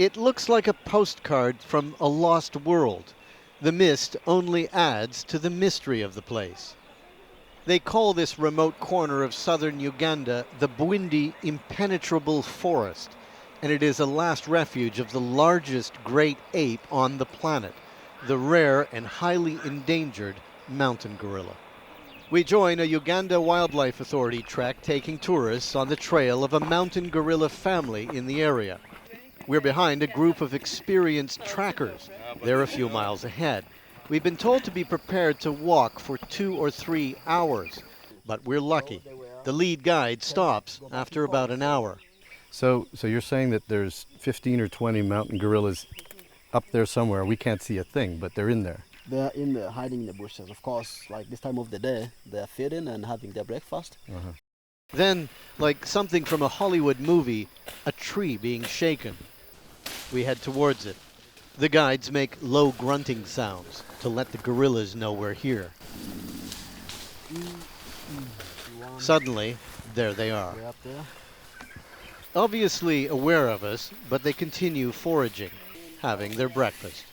It looks like a postcard from a lost world. The mist only adds to the mystery of the place. They call this remote corner of southern Uganda the Bwindi Impenetrable Forest, and it is a last refuge of the largest great ape on the planet, the rare and highly endangered mountain gorilla. We join a Uganda Wildlife Authority trek taking tourists on the trail of a mountain gorilla family in the area. We're behind a group of experienced trackers. They're a few miles ahead. We've been told to be prepared to walk for 2 or 3 hours, but we're lucky. The lead guide stops after about an hour. So you're saying that there's 15 or 20 mountain gorillas up there somewhere. We can't see a thing, but they're in there. They're in there, hiding in the bushes. Of course, like this time of the day, they're feeding and having their breakfast. Then, like something from a Hollywood movie, a tree being shaken. We head towards it. The guides make low grunting sounds to let the gorillas know we're here. Suddenly, there they are. They're up there. Obviously aware of us, but they continue foraging, having their breakfast.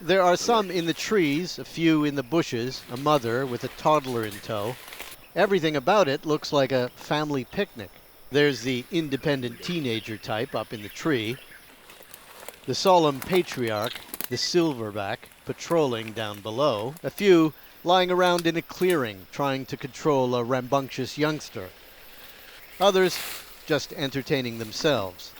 There are some in the trees, a few in the bushes, a mother with a toddler in tow. Everything about it looks like a family picnic. There's the independent teenager type up in the tree, the solemn patriarch, the silverback, patrolling down below, a few lying around in a clearing trying to control a rambunctious youngster, others just entertaining themselves.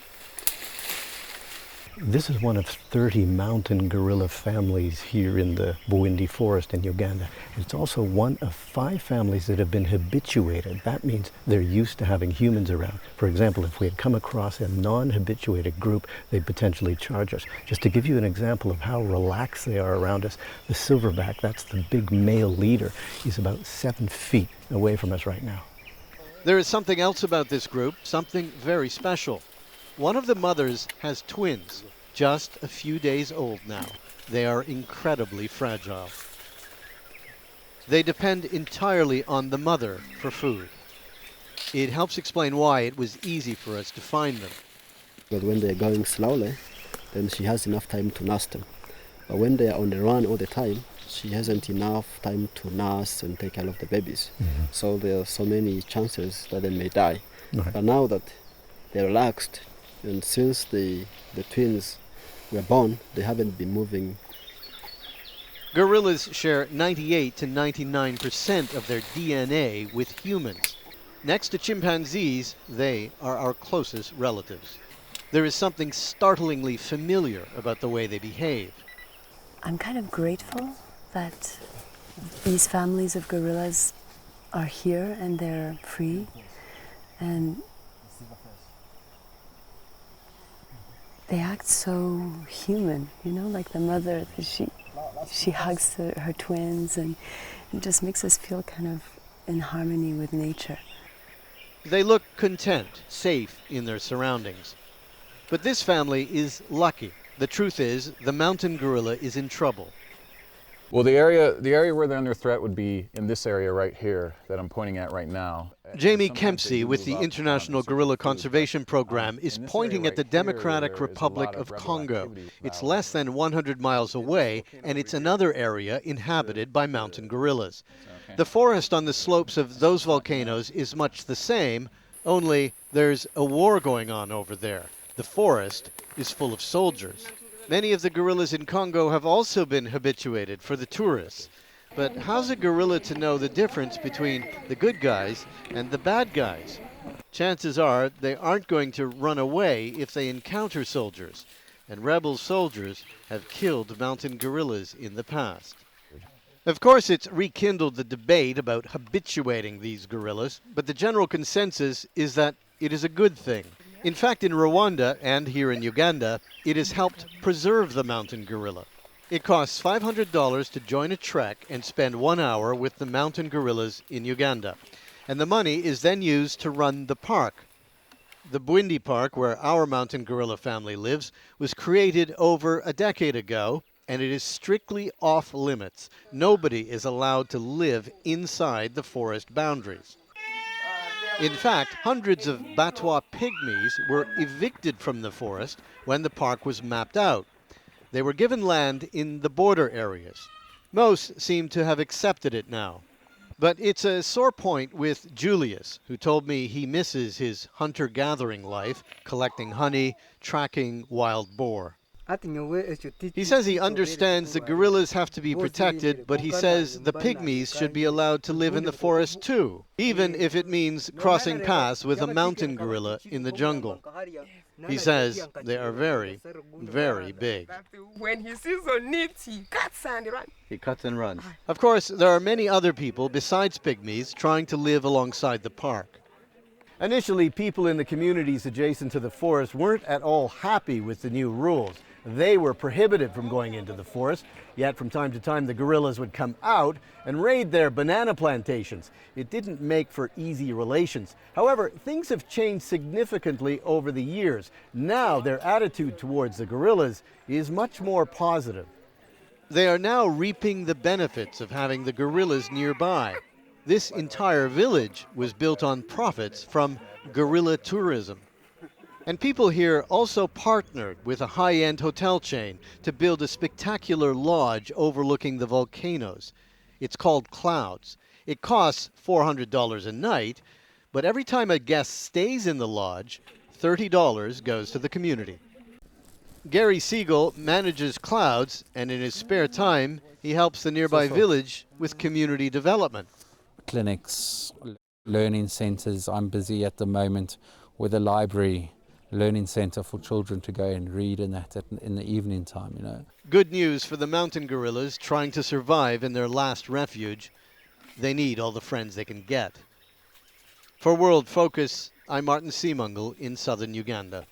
This is one of 30 mountain gorilla families here in the Bwindi Forest in Uganda. It's also one of 5 families that have been habituated. That means they're used to having humans around. For example, if we had come across a non-habituated group, they'd potentially charge us. Just to give you an example of how relaxed they are around us, the silverback, that's the big male leader, he's about 7 feet away from us right now. There is something else about this group, something very special. One of the mothers has twins, just a few days old now. They are incredibly fragile. They depend entirely on the mother for food. It helps explain why it was easy for us to find them. But when they're going slowly, then she has enough time to nurse them. But when they are on the run all the time, she hasn't enough time to nurse and take care of the babies. So there are so many chances that they may die. Right. But now that they're relaxed, and since the twins were born, they haven't been moving. Gorillas share 98 to 99% of their DNA with humans. Next to chimpanzees, they are our closest relatives. There is something startlingly familiar about the way they behave. I'm kind of grateful that these families of gorillas are here and they're free, and they act so human, you know, like the mother, she hugs her twins, and it just makes us feel kind of in harmony with nature. They look content, safe in their surroundings. But this family is lucky. The truth is, the mountain gorilla is in trouble. Well, the area where they're under threat would be in this area right here that I'm pointing at right now. Jamie Kempsey with the International Gorilla Conservation Program is pointing at the Democratic Republic of Congo. It's less than 100 miles away, and it's another area inhabited by mountain gorillas. The forest on the slopes of those volcanoes is much the same, only there's a war going on over there. The forest is full of soldiers. Many of the gorillas in Congo have also been habituated for the tourists. But how's a gorilla to know the difference between the good guys and the bad guys? Chances are they aren't going to run away if they encounter soldiers, and rebel soldiers have killed mountain gorillas in the past. Of course, it's rekindled the debate about habituating these gorillas, but the general consensus is that it is a good thing. In fact, in Rwanda and here in Uganda, it has helped preserve the mountain gorilla. It costs $500 to join a trek and spend 1 hour with the mountain gorillas in Uganda. And the money is then used to run the park. The Bwindi Park, where our mountain gorilla family lives, was created over a decade ago, and it is strictly off limits. Nobody is allowed to live inside the forest boundaries. In fact, hundreds of Batwa pygmies were evicted from the forest when the park was mapped out. They were given land in the border areas. Most seem to have accepted it now. But it's a sore point with Julius, who told me he misses his hunter-gathering life, collecting honey, tracking wild boar. He says he understands the gorillas have to be protected, but he says the pygmies should be allowed to live in the forest too, even if it means crossing paths with a mountain gorilla in the jungle. He says they are very, very big. When he sees a need, he cuts and runs. He cuts and runs. Of course, there are many other people besides pygmies trying to live alongside the park. Initially, people in the communities adjacent to the forest weren't at all happy with the new rules. They were prohibited from going into the forest, yet from time to time the guerrillas would come out and raid their banana plantations. It didn't make for easy relations. However, things have changed significantly over the years. Now their attitude towards the guerrillas is much more positive. They are now reaping the benefits of having the guerrillas nearby. This entire village was built on profits from guerrilla tourism. And people here also partnered with a high-end hotel chain to build a spectacular lodge overlooking the volcanoes. It's called Clouds. It costs $400 a night, but every time a guest stays in the lodge, $30 goes to the community. Gary Siegel manages Clouds, and in his spare time, he helps the nearby village with community development. Clinics, learning centers. I'm busy at the moment with a library, learning center for children to go and read in the evening time, you know. Good news for the mountain gorillas trying to survive in their last refuge. They need all the friends they can get. For World Focus, I'm Martin Seemungal in southern Uganda.